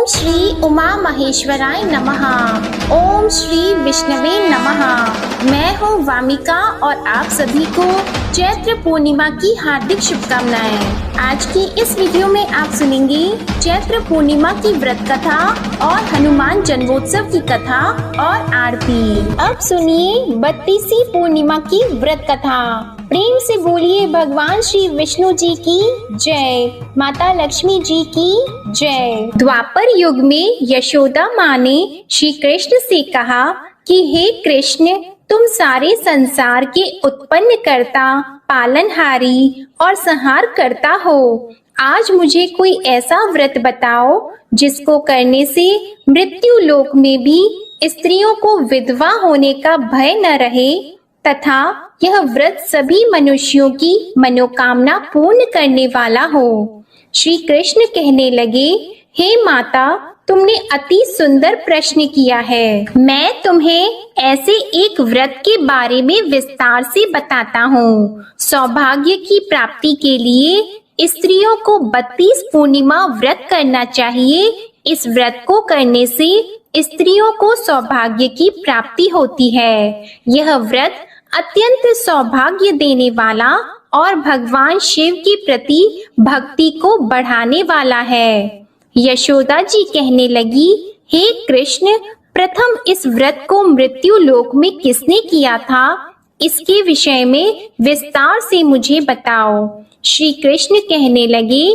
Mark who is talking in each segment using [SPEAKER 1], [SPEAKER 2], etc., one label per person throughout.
[SPEAKER 1] श्री उमा महेश्वराय नमः। ओम श्री विष्णवे नमः। मैं हूँ वामिका और आप सभी को चैत्र पूर्णिमा की हार्दिक शुभकामनाएं। आज की इस वीडियो में आप सुनेंगे चैत्र पूर्णिमा की व्रत कथा और हनुमान जन्मोत्सव की कथा और आरती। अब सुनिए 32वीं पूर्णिमा की व्रत कथा। प्रेम से बोलिए भगवान श्री विष्णु जी की जय, माता लक्ष्मी जी की जय। द्वापर युग में यशोदा माँ ने श्री कृष्ण से कहा कि हे कृष्ण, तुम सारे संसार के उत्पन्न करता, पालनहारी और संहार करता हो। आज मुझे कोई ऐसा व्रत बताओ जिसको करने से मृत्यु लोक में भी स्त्रियों को विधवा होने का भय न रहे तथा यह व्रत सभी मनुष्यों की मनोकामना पूर्ण करने वाला हो। श्री कृष्ण कहने लगे, हे माता, तुमने अति सुंदर प्रश्न किया है। मैं तुम्हें ऐसे एक व्रत के बारे में विस्तार से बताता हूँ। सौभाग्य की प्राप्ति के लिए स्त्रियों को 32 पूर्णिमा व्रत करना चाहिए। इस व्रत को करने से स्त्रियों को सौभाग्य की प्राप्ति होती है। यह व्रत अत्यंत सौभाग्य देने वाला और भगवान शिव के प्रति भक्ति को बढ़ाने वाला है। यशोदा जी कहने लगी, हे कृष्ण, प्रथम इस व्रत को मृत्यु लोक में किसने किया था? इसके विषय में विस्तार से मुझे बताओ। श्री कृष्ण कहने लगे,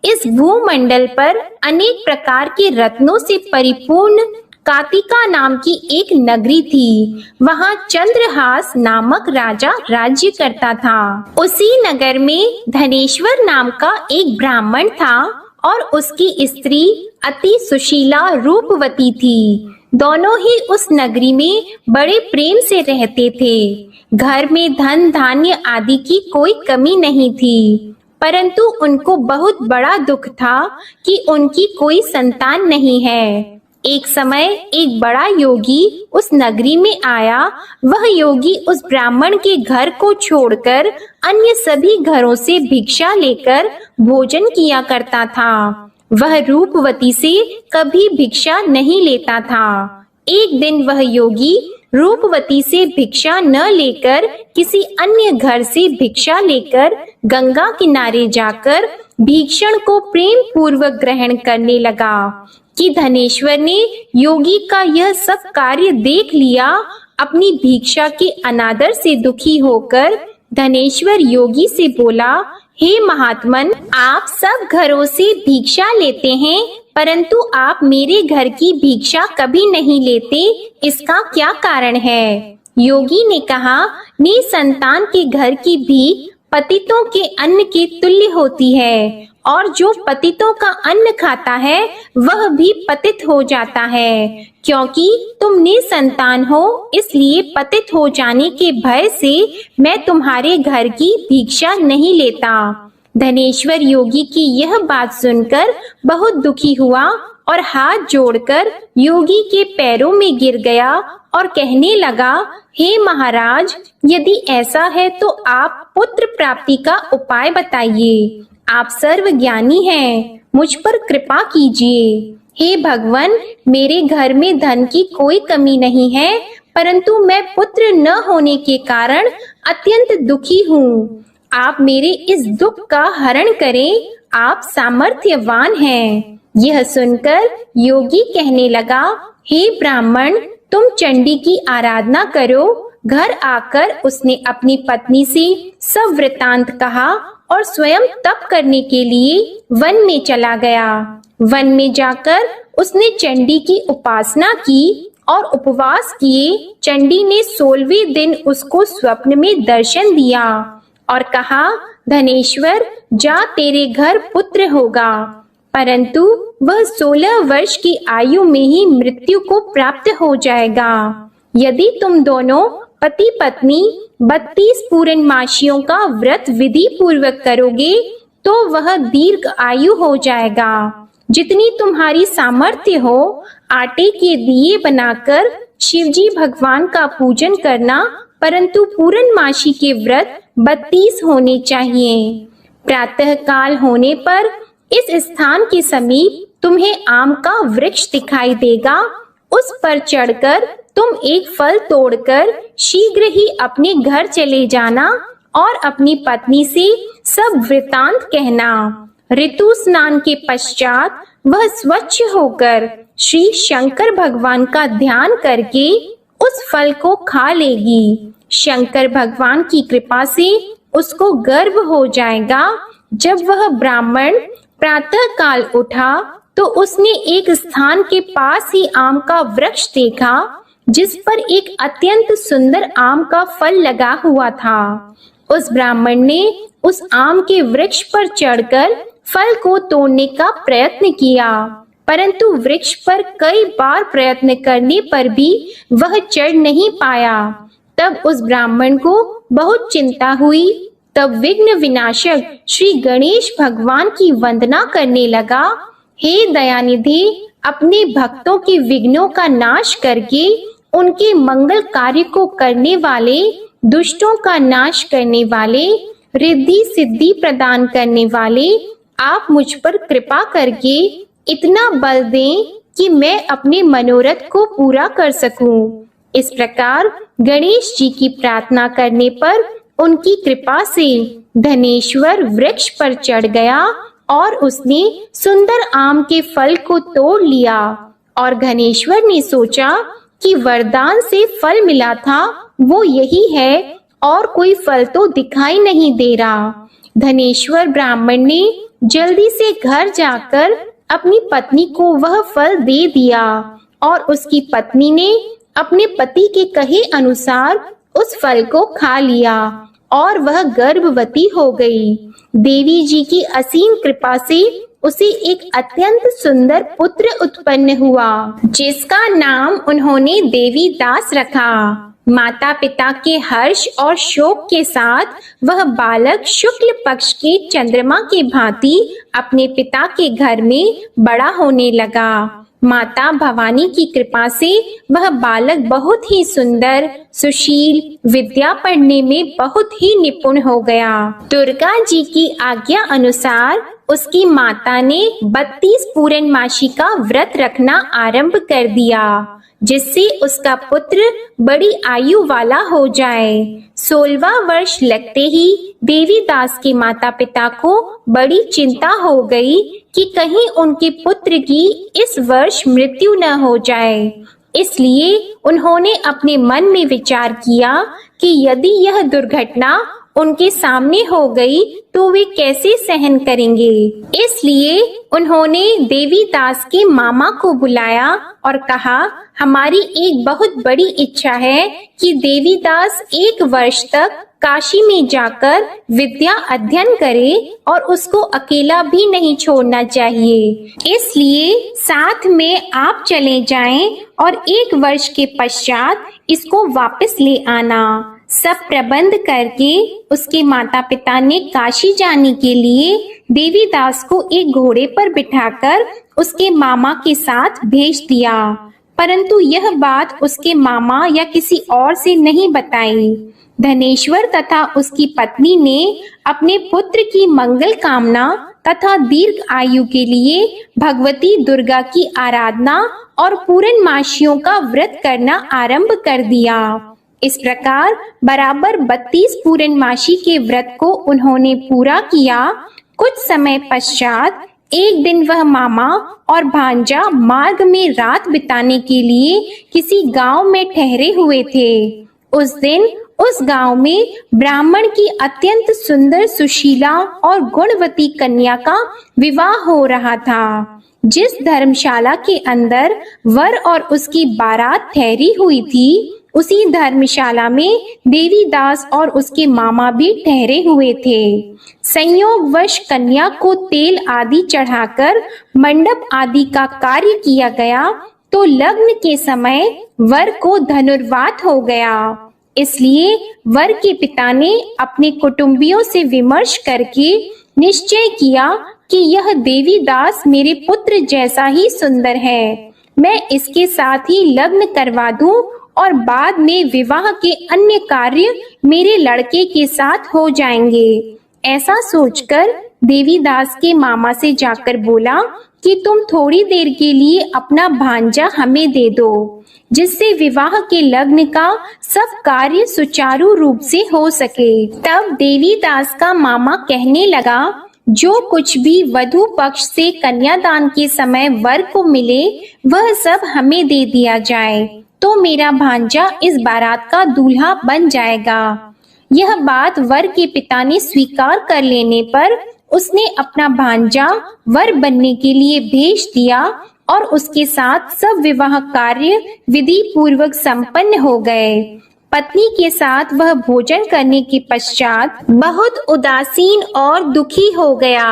[SPEAKER 1] इस भूमंडल पर अनेक प्रकार के रत्नों से परिपूर्ण कातिका नाम की एक नगरी थी। वहाँ चंद्रहास नामक राजा राज्य करता था। उसी नगर में धनेश्वर नाम का एक ब्राह्मण था और उसकी स्त्री अति सुशीला रूपवती थी। दोनों ही उस नगरी में बड़े प्रेम से रहते थे। घर में धन धान्य आदि की कोई कमी नहीं थी, परंतु उनको बहुत बड़ा दुख था कि उनकी कोई संतान नहीं है। एक समय एक बड़ा योगी उस नगरी में आया। वह योगी उस ब्राह्मण के घर को छोड़कर अन्य सभी घरों से भिक्षा लेकर भोजन किया करता था। वह रूपवती से कभी भिक्षा नहीं लेता था। एक दिन वह योगी रूपवती से भिक्षा न लेकर किसी अन्य घर से भिक्षा लेकर गंगा किनारे जाकर भीक्षण को प्रेम पूर्वक ग्रहण करने लगा कि धनेश्वर ने योगी का यह सब कार्य देख लिया। अपनी भिक्षा के अनादर से दुखी होकर धनेश्वर योगी से बोला, हे महात्मन, आप सब घरों से भिक्षा लेते हैं, परंतु आप मेरे घर की भिक्षा कभी नहीं लेते। इसका क्या कारण है? योगी ने कहा, निसंतान के घर की भीख पतितों के अन्न के तुल्य होती है और जो पतितों का अन्न खाता है वह भी पतित हो जाता है। क्योंकि तुम निसंतान हो, इसलिए पतित हो जाने के भय से मैं तुम्हारे घर की भिक्षा नहीं लेता। धनेश्वर योगी की यह बात सुनकर बहुत दुखी हुआ और हाथ जोड़कर योगी के पैरों में गिर गया और कहने लगा, हे महाराज, यदि ऐसा है तो आप पुत्र प्राप्ति का उपाय बताइए। आप सर्वज्ञानी हैं, मुझ पर कृपा कीजिए। हे भगवान, मेरे घर में धन की कोई कमी नहीं है, परंतु मैं पुत्र न होने के कारण अत्यंत दुखी हूँ। आप मेरे इस दुख का हरण करें, आप सामर्थ्यवान हैं। यह सुनकर योगी कहने लगा, हे ब्राह्मण, तुम चंडी की आराधना करो। घर आकर उसने अपनी पत्नी से सब वृतांत कहा और स्वयं तप करने के लिए वन में चला गया। वन में जाकर उसने चंडी की उपासना की और उपवास किए। चंडी ने 16वें दिन उसको स्वप्न में दर्शन दिया और कहा, धनेश्वर, जा, तेरे घर पुत्र होगा। परंतु वह 16 वर्ष की आयु में ही मृत्यु को प्राप्त हो जाएगा। यदि तुम दोनों पति पत्नी 32 पूर्णमासियों का व्रत विधि पूर्वक करोगे तो वह दीर्घ आयु हो जाएगा। जितनी तुम्हारी सामर्थ्य हो, आटे के दिए बनाकर शिवजी भगवान का पूजन करना, परंतु पूर्णमासी के व्रत 32 होने चाहिए। प्रातः काल होने पर इस स्थान के समीप तुम्हें आम का वृक्ष दिखाई देगा। उस पर चढ़कर तुम एक फल तोड़कर शीघ्र ही अपने घर चले जाना और अपनी पत्नी से सब वृतांत कहना। ऋतु स्नान के पश्चात वह स्वच्छ होकर श्री शंकर भगवान का ध्यान करके उस फल को खा लेगी। शंकर भगवान की कृपा से उसको गर्भ हो जाएगा। जब वह ब्राह्मण प्रातः काल उठा तो उसने एक स्थान के पास ही आम का वृक्ष देखा जिस पर एक अत्यंत सुंदर आम का फल लगा हुआ था। उस ब्राह्मण ने उस आम के वृक्ष पर चढ़कर फल को तोड़ने का प्रयत्न किया, परंतु वृक्ष पर कई बार प्रयत्न करने पर भी वह चढ़ नहीं पाया। तब उस ब्राह्मण को बहुत चिंता हुई। तब विघ्न विनाशक श्री गणेश भगवान की वंदना करने लगा। हे दयानिधि, अपने भक्तों के विघ्नों का नाश करके उनके मंगल कार्य को करने वाले, दुष्टों का नाश करने वाले, रिद्धि सिद्धि प्रदान करने वाले, आप मुझ पर कृपा करके इतना बल दें कि मैं अपने मनोरथ को पूरा कर सकूं। इस प्रकार गणेश जी की प्रार्थना करने पर उनकी कृपा से धनेश्वर वृक्ष पर चढ़ गया और उसने सुंदर आम के फल को तोड़ लिया। और धनेश्वर ने सोचा कि वरदान से फल मिला था वो यही है और कोई फल तो दिखाई नहीं दे रहा। धनेश्वर ब्राह्मण ने जल्दी से घर जाकर अपनी पत्नी को वह फल दे दिया और उसकी पत्नी ने अपने पति के कहे अनुसार उस फल को खा लिया और वह गर्भवती हो गई। देवी जी की असीम कृपा से उसे एक अत्यंत सुंदर पुत्र उत्पन्न हुआ जिसका नाम उन्होंने देवी दास रखा। माता पिता के हर्ष और शोक के साथ वह बालक शुक्ल पक्ष के चंद्रमा के भांति अपने पिता के घर में बड़ा होने लगा। माता भवानी की कृपा से वह बालक बहुत ही सुंदर, सुशील, विद्या पढ़ने में बहुत ही निपुण हो गया। दुर्गा जी की आज्ञा अनुसार उसकी माता ने 32 पूर्णमासी का व्रत रखना आरंभ कर दिया जिससे उसका पुत्र बड़ी आयु वाला हो जाए। 16वां वर्ष लगते ही देवीदास के माता पिता को बड़ी चिंता हो गई कि कहीं उनके पुत्र की इस वर्ष मृत्यु न हो जाए। इसलिए उन्होंने अपने मन में विचार किया कि यदि यह दुर्घटना उनके सामने हो गई तो वे कैसे सहन करेंगे। इसलिए उन्होंने देवीदास के मामा को बुलाया और कहा, हमारी एक बहुत बड़ी इच्छा है कि देवीदास 1 वर्ष तक काशी में जाकर विद्या अध्ययन करे और उसको अकेला भी नहीं छोड़ना चाहिए। इसलिए साथ में आप चले जाएं और 1 वर्ष के पश्चात इसको वापस ले आना। सब प्रबंध करके उसके माता पिता ने काशी जाने के लिए देवीदास को एक घोड़े पर बिठाकर उसके मामा के साथ भेज दिया, परंतु यह बात उसके मामा या किसी और से नहीं बताई। धनेश्वर तथा उसकी पत्नी ने अपने पुत्र की मंगल कामना तथा दीर्घ आयु के लिए भगवती दुर्गा की आराधना और पूर्णमासियों का व्रत करना आरंभ कर दिया। इस प्रकार बराबर 32 पूर्णमासी के व्रत को उन्होंने पूरा किया। कुछ समय पश्चात एक दिन वह मामा और भांजा मार्ग में रात बिताने के लिए किसी गांव में ठहरे हुए थे। उस दिन उस गांव में ब्राह्मण की अत्यंत सुंदर, सुशीला और गुणवती कन्या का विवाह हो रहा था। जिस धर्मशाला के अंदर वर और उसकी बारात ठहरी हुई थी, उसी धर्मशाला में देवीदास और उसके मामा भी ठहरे हुए थे। संयोगवश कन्या को तेल आदि चढ़ाकर मंडप आदि का कार्य किया गया तो लग्न के समय वर को धनुर्वात हो गया। इसलिए वर के पिता ने अपने कुटुंबियों से विमर्श करके निश्चय किया कि यह देवीदास मेरे पुत्र जैसा ही सुंदर है, मैं इसके साथ ही लग्न करवा दूं और बाद में विवाह के अन्य कार्य मेरे लड़के के साथ हो जाएंगे। ऐसा सोचकर देवीदास के मामा से जाकर बोला कि तुम थोड़ी देर के लिए अपना भांजा हमें दे दो, जिससे विवाह के लग्न का सब कार्य सुचारू रूप से हो सके। तब देवीदास का मामा कहने लगा, जो कुछ भी वधू पक्ष से कन्यादान के समय वर को मिले वह सब हमें दे दिया जाए, तो मेरा भांजा इस बारात का दूल्हा बन जाएगा। यह बात वर के पिता ने स्वीकार कर लेने पर उसने अपना भांजा वर बनने के लिए भेज दिया और उसके साथ सब विवाह कार्य विधि पूर्वक संपन्न हो गए। पत्नी के साथ वह भोजन करने के पश्चात बहुत उदासीन और दुखी हो गया।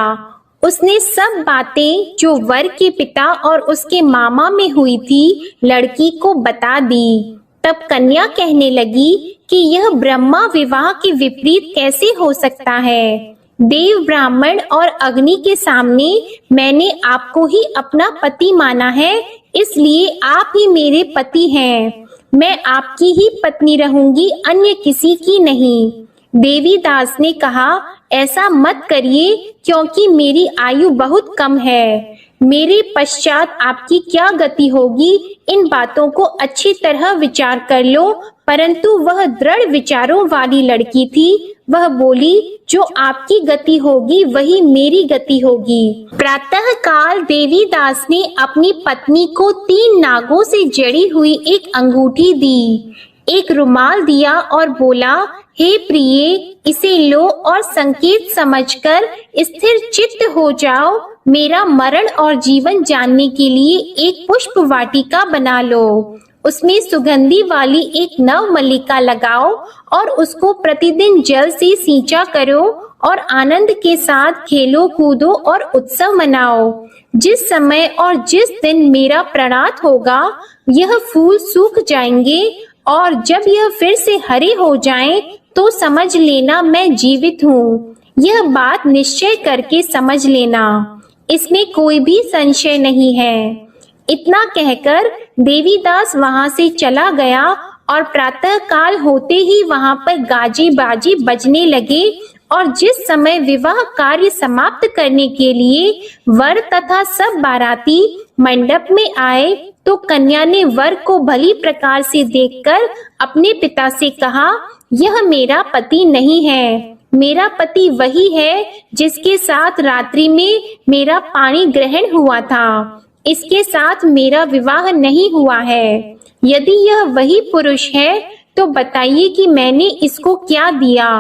[SPEAKER 1] उसने सब बातें जो वर के पिता और उसके मामा में हुई थी लड़की को बता दी। तब कन्या कहने लगी कि यह ब्रह्मा विवाह के विपरीत कैसे हो सकता है। देव, ब्राह्मण और अग्नि के सामने मैंने आपको ही अपना पति माना है, इसलिए आप ही मेरे पति हैं। मैं आपकी ही पत्नी रहूंगी, अन्य किसी की नहीं। देवीदास ने कहा, ऐसा मत करिए, क्योंकि मेरी आयु बहुत कम है। मेरे पश्चात आपकी क्या गति होगी, इन बातों को अच्छी तरह विचार कर लो। परंतु वह दृढ़ विचारों वाली लड़की थी। वह बोली, जो आपकी गति होगी वही मेरी गति होगी। प्रातः काल देवीदास ने अपनी पत्नी को 3 नागों से जड़ी हुई एक अंगूठी दी, एक रुमाल दिया और बोला, हे प्रिय, इसे लो और संकेत समझकर स्थिर चित्त हो जाओ। मेरा मरण और जीवन जानने के लिए एक पुष्प वाटिका बना लो। उसमें सुगंधी वाली एक नव मल्लिका लगाओ और उसको प्रतिदिन जल से सींचा करो और आनंद के साथ खेलो कूदो और उत्सव मनाओ। जिस समय और जिस दिन मेरा प्राणात होगा, यह फूल सूख जाएंगे और जब यह फिर से हरे हो जाएं, तो समझ लेना मैं जीवित हूँ। यह बात निश्चय करके समझ लेना, इसमें कोई भी संशय नहीं है। इतना कहकर देवीदास वहां से चला गया और प्रातः काल होते ही वहां पर गाजे बाजे बजने लगे और जिस समय विवाह कार्य समाप्त करने के लिए वर तथा सब बाराती मंडप में आए, तो कन्या ने वर को भली प्रकार से देखकर अपने पिता से कहा, यह मेरा पति नहीं है। मेरा पति वही है जिसके साथ रात्रि में मेरा पाणी ग्रहण हुआ था। इसके साथ मेरा विवाह नहीं हुआ है। यदि यह वही पुरुष है तो बताइए कि मैंने इसको क्या दिया।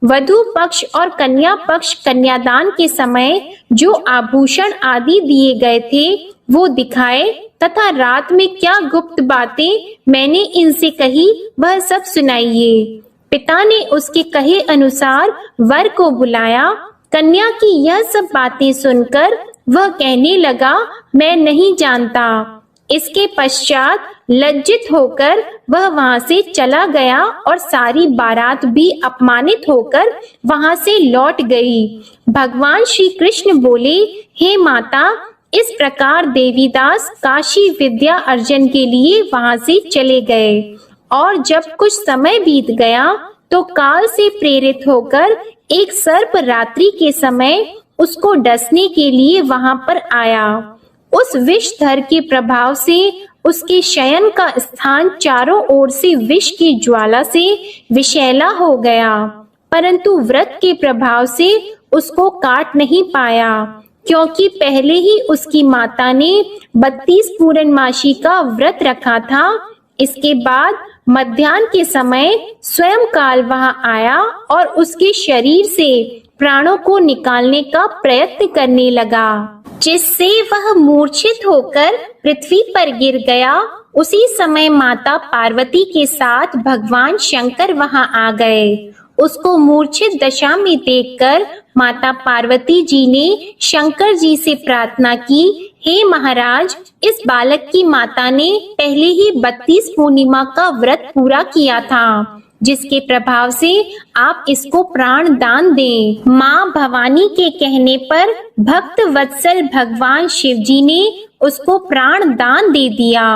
[SPEAKER 1] वधू पक्ष और कन्या पक्ष कन्यादान के समय जो आभूषण आदि दिए गए थे वो दिखाए तथा रात में क्या गुप्त बातें मैंने इनसे कही वह सब सुनाइए। पिता ने उसके कहे अनुसार वर को बुलाया। कन्या की यह सब बातें सुनकर वह कहने लगा, मैं नहीं जानता। इसके पश्चात लज्जित होकर वह वहां से चला गया और सारी बारात भी अपमानित होकर वहां से लौट गई। भगवान श्री कृष्ण बोले, हे माता, इस प्रकार देवीदास काशी विद्या अर्जन के लिए वहां से चले गए और जब कुछ समय बीत गया तो काल से प्रेरित होकर एक सर्प रात्रि के समय उसको डसने के लिए वहां पर आया। उस विषधर के प्रभाव से उसके शयन का स्थान चारों ओर से विष की ज्वाला से विषैला हो गया, परंतु व्रत के प्रभाव से उसको काट नहीं पाया, क्योंकि पहले ही उसकी माता ने 32 पूर्णमासी का व्रत रखा था। इसके बाद मध्याह्न के समय स्वयं काल वहां आया और उसके शरीर से प्राणों को निकालने का प्रयत्न करने लगा, जिससे वह मूर्छित होकर पृथ्वी पर गिर गया। उसी समय माता पार्वती के साथ भगवान शंकर वहां आ गए। उसको मूर्छित दशा में देखकर माता पार्वती जी ने शंकर जी से प्रार्थना की, हे महाराज, इस बालक की माता ने पहले ही 32 पूर्णिमा का व्रत पूरा किया था, जिसके प्रभाव से आप इसको प्राण दान दें। माँ भवानी के कहने पर भक्त वत्सल भगवान शिव जी ने उसको प्राण दान दे दिया।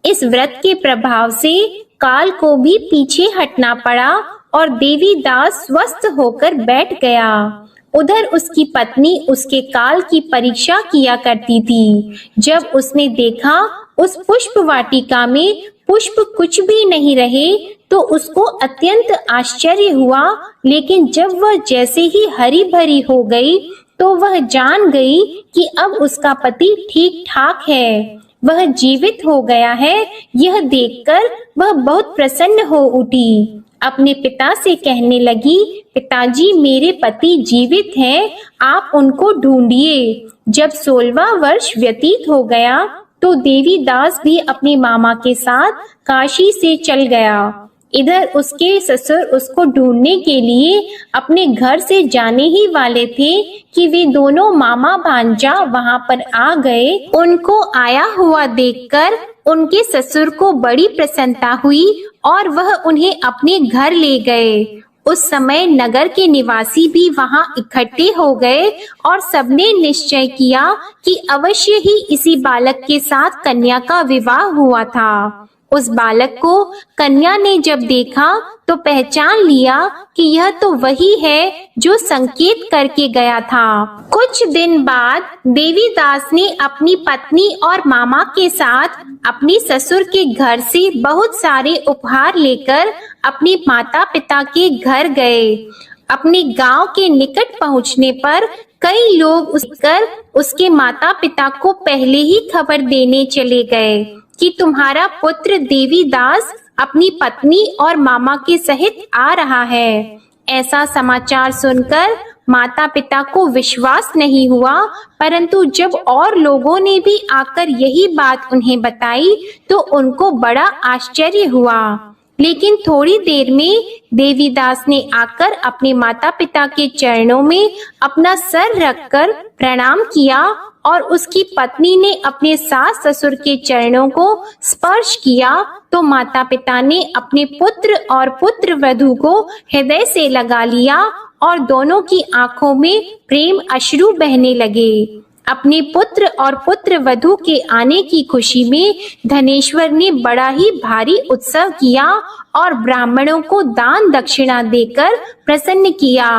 [SPEAKER 1] इस व्रत के प्रभाव से काल को भी पीछे हटना पड़ा और देवीदास स्वस्थ होकर बैठ गया। उधर उसकी पत्नी उसके काल की परीक्षा किया करती थी। जब उसने देखा उस पुष्प वाटिका में पुष्प कुछ भी नहीं रहे तो उसको अत्यंत आश्चर्य हुआ, लेकिन जब वह जैसे ही हरी भरी हो गई तो वह जान गई कि अब उसका पति ठीक ठाक है, वह जीवित हो गया है। यह देखकर वह बहुत प्रसन्न हो उठी। अपने पिता से कहने लगी, पिताजी मेरे पति जीवित हैं, आप उनको ढूंढिए। जब 16वां वर्ष व्यतीत हो गया तो देवीदास भी अपने मामा के साथ काशी से चल गया। इधर उसके ससुर उसको ढूंढने के लिए अपने घर से जाने ही वाले थे कि वे दोनों मामा भांजा वहां पर आ गए। उनको आया हुआ देखकर उनके ससुर को बड़ी प्रसन्नता हुई और वह उन्हें अपने घर ले गए। उस समय नगर के निवासी भी वहां इकट्ठे हो गए और सबने निश्चय किया कि अवश्य ही इसी बालक के साथ कन्या का विवाह हुआ था। उस बालक को कन्या ने जब देखा तो पहचान लिया कि यह तो वही है जो संकेत करके गया था। कुछ दिन बाद देवीदास ने अपनी पत्नी और मामा के साथ अपने ससुर के घर से बहुत सारे उपहार लेकर अपने माता पिता के घर गए। अपने गांव के निकट पहुंचने पर कई लोग उसके माता पिता को पहले ही खबर देने चले गए कि तुम्हारा पुत्र देवीदास अपनी पत्नी और मामा के सहित आ रहा है। ऐसा समाचार सुनकर माता पिता को विश्वास नहीं हुआ, परंतु जब और लोगों ने भी आकर यही बात उन्हें बताई तो उनको बड़ा आश्चर्य हुआ। लेकिन थोड़ी देर में देवीदास ने आकर अपने माता पिता के चरणों में अपना सर रखकर प्रणाम किया और उसकी पत्नी ने अपने सास ससुर के चरणों को स्पर्श किया तो माता पिता ने अपने पुत्र और पुत्र वधू को हृदय से लगा लिया और दोनों की आंखों में प्रेम अश्रु बहने लगे। अपने पुत्र और पुत्र वधू के आने की खुशी में धनेश्वर ने बड़ा ही भारी उत्सव किया और ब्राह्मणों को दान दक्षिणा देकर प्रसन्न किया।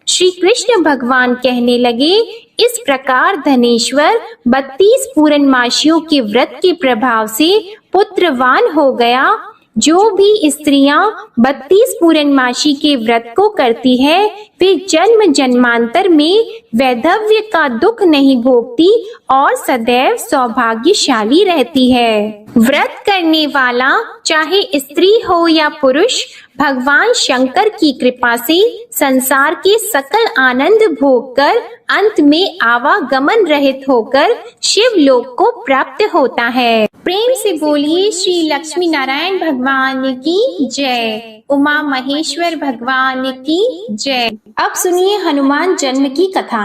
[SPEAKER 1] श्री कृष्ण भगवान कहने लगे, इस प्रकार धनेश्वर 32 पूर्णमासियों के व्रत के प्रभाव से पुत्रवान हो गया। जो भी स्त्रियां 32 पूर्णमासी के व्रत को करती है वे जन्म जन्मांतर में वैधव्य का दुख नहीं भोगती और सदैव सौभाग्यशाली रहती है। व्रत करने वाला चाहे स्त्री हो या पुरुष भगवान शंकर की कृपा से संसार के सकल आनंद भोगकर अंत में आवागमन रहित होकर शिव लोक को प्राप्त होता है। प्रेम से बोलिए श्री लक्ष्मी नारायण भगवान की जय, उमा महेश्वर भगवान की जय। अब सुनिए हनुमान जन्म की कथा।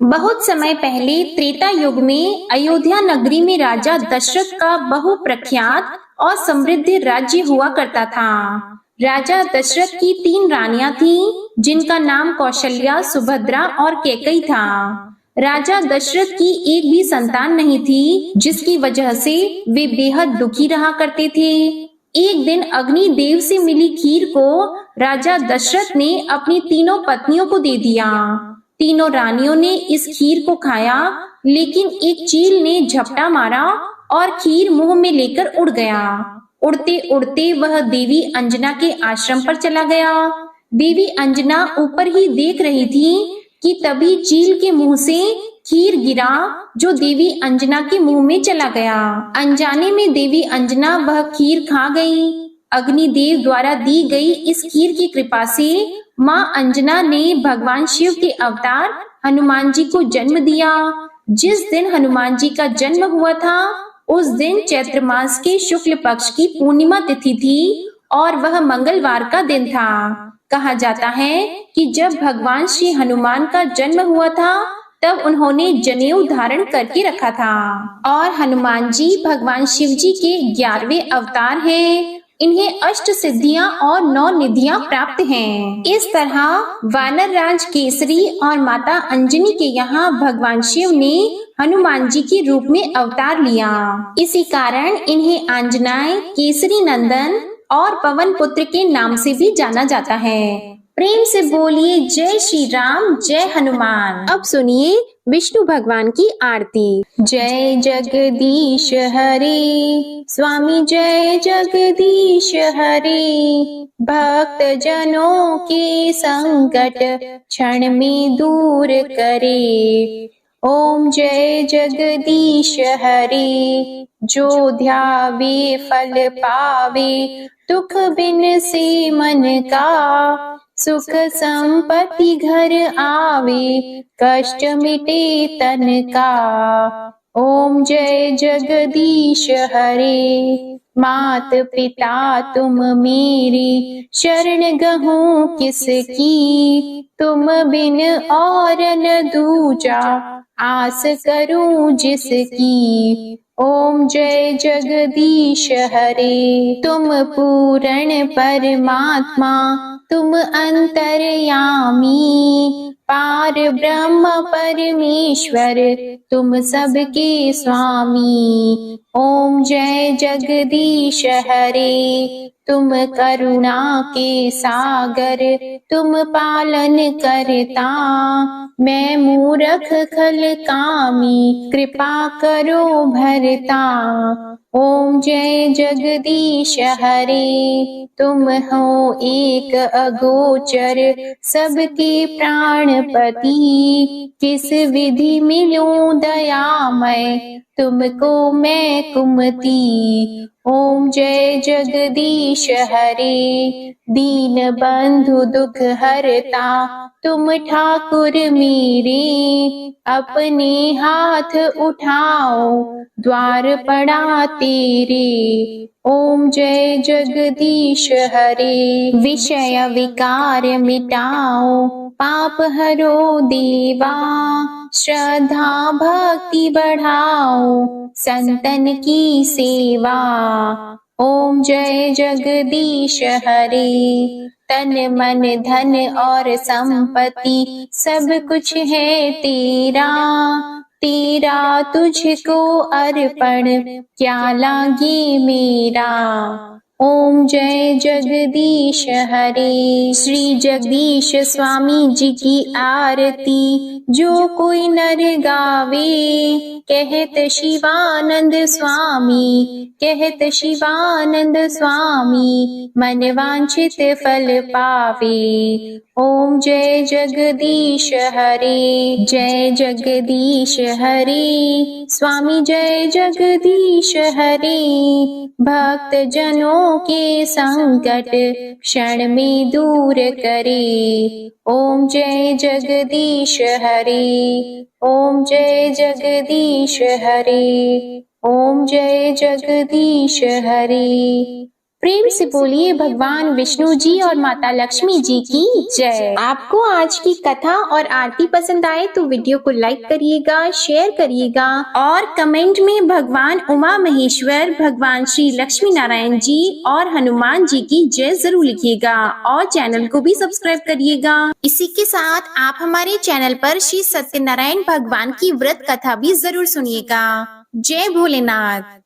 [SPEAKER 1] बहुत समय पहले त्रेता युग में अयोध्या नगरी में राजा दशरथ का बहुप्रख्यात और समृद्ध राज्य हुआ करता था। राजा दशरथ की 3 रानियां थीं, जिनका नाम कौशल्या, सुभद्रा और कैकेयी था। राजा दशरथ की एक भी संतान नहीं थी, जिसकी वजह से वे बेहद दुखी रहा करते थे। एक दिन अग्नि देव से मिली खीर को राजा दशरथ ने अपनी तीनों पत्नियों को दे दिया। तीनों रानियों ने इस खीर को खाया, लेकिन एक चील ने झपटा मारा और खीर मुंह में लेकर उड़ गया। उड़ते उड़ते वह देवी अंजना के आश्रम पर चला गया। देवी अंजना ऊपर ही देख रही थी कि तभी चील के मुंह से खीर गिरा, जो देवी अंजना के मुंह में चला गया। अनजाने में देवी अंजना वह खीर खा गई। अग्निदेव द्वारा दी गई इस खीर की कृपा से माँ अंजना ने भगवान शिव के अवतार हनुमान जी को जन्म दिया। जिस दिन हनुमान जी का जन्म हुआ था उस दिन चैत्र मास के शुक्ल पक्ष की पूर्णिमा तिथि थी और वह मंगलवार का दिन था। कहा जाता है कि जब भगवान श्री हनुमान का जन्म हुआ था तब उन्होंने जनेऊ धारण करके रखा था। और हनुमान जी भगवान शिव जी के 11वें अवतार हैं। इन्हें अष्ट सिद्धियां और 9 निधियां प्राप्त हैं। इस तरह वानर राज केसरी और माता अंजनी के यहाँ भगवान शिव ने हनुमान जी के रूप में अवतार लिया। इसी कारण इन्हें आंजनाय, केसरी नंदन और पवन पुत्र के नाम से भी जाना जाता है। प्रेम से बोलिए जय श्री राम जय हनुमान।
[SPEAKER 2] अब सुनिए विष्णु भगवान की आरती।
[SPEAKER 1] जय जगदीश हरे स्वामी जय जगदीश हरे, भक्त जनों के संकट क्षण में दूर करे। ओम जय जगदीश हरे, जो ध्यावे फल पावे, दुख बिन से मन का सुख संपत्ति घर आवे, कष्ट मिटे तन का। ओम जय जगदीश हरे, मात पिता तुम मेरी शरण गहूं किसकी, तुम बिन और न दूजा आस करूं जिसकी। ओम जय जगदीश हरे, तुम पूर्ण परमात्मा तुम अंतर्यामी, पार ब्रह्म परमेश्वर तुम सबके स्वामी। ओम जय जगदीश हरे, तुम करुणा के सागर तुम पालन करता, मैं मूर्ख खल कामी कृपा करो भरता। ओम जय जगदीश हरे, तुम हो एक अगोचर सबके प्राणपति, किस विधि मिलूं दयामय तुमको मैं कुमति। ओम जय जगदीश हरे, दीन बंधु दुख हरता तुम ठाकुर मेरे, अपने हाथ उठाओ द्वार पड़ा तेरे। ओम जय जगदीश हरे, विषय विकार मिटाओ पाप हरो देवा, श्रद्धा भक्ति बढ़ाओ संतन की सेवा। ओम जय जगदीश हरे, तन मन धन और संपत्ति सब कुछ है तेरा, तेरा तुझको अर्पण क्या लागे मेरा। ओम जय जगदीश हरे, श्री जगदीश स्वामी जी की आरती जो कोई नर गावे, कहत शिवानंद स्वामी कहत शिवानंद स्वामी, मन वांछित फल पावे। ओम जय जगदीश हरे, जय जगदीश हरे, स्वामी जय जगदीश हरे, भक्त जनों के संकट क्षण में दूर करे। ओम जय जगदीश हरे, ओम जय जगदीश हरे, ओम जय जगदीश हरे। प्रेम से बोलिए भगवान विष्णु जी और माता लक्ष्मी जी की जय। आपको आज की कथा और आरती पसंद आए तो वीडियो को लाइक करिएगा, शेयर करिएगा और कमेंट में भगवान उमा महेश्वर, भगवान श्री लक्ष्मी नारायण जी और हनुमान जी की जय जरूर लिखिएगा और चैनल को भी सब्सक्राइब करिएगा। इसी के साथ आप हमारे चैनल पर श्री सत्यनारायण भगवान की व्रत कथा भी जरूर सुनिएगा। जय भोलेनाथ।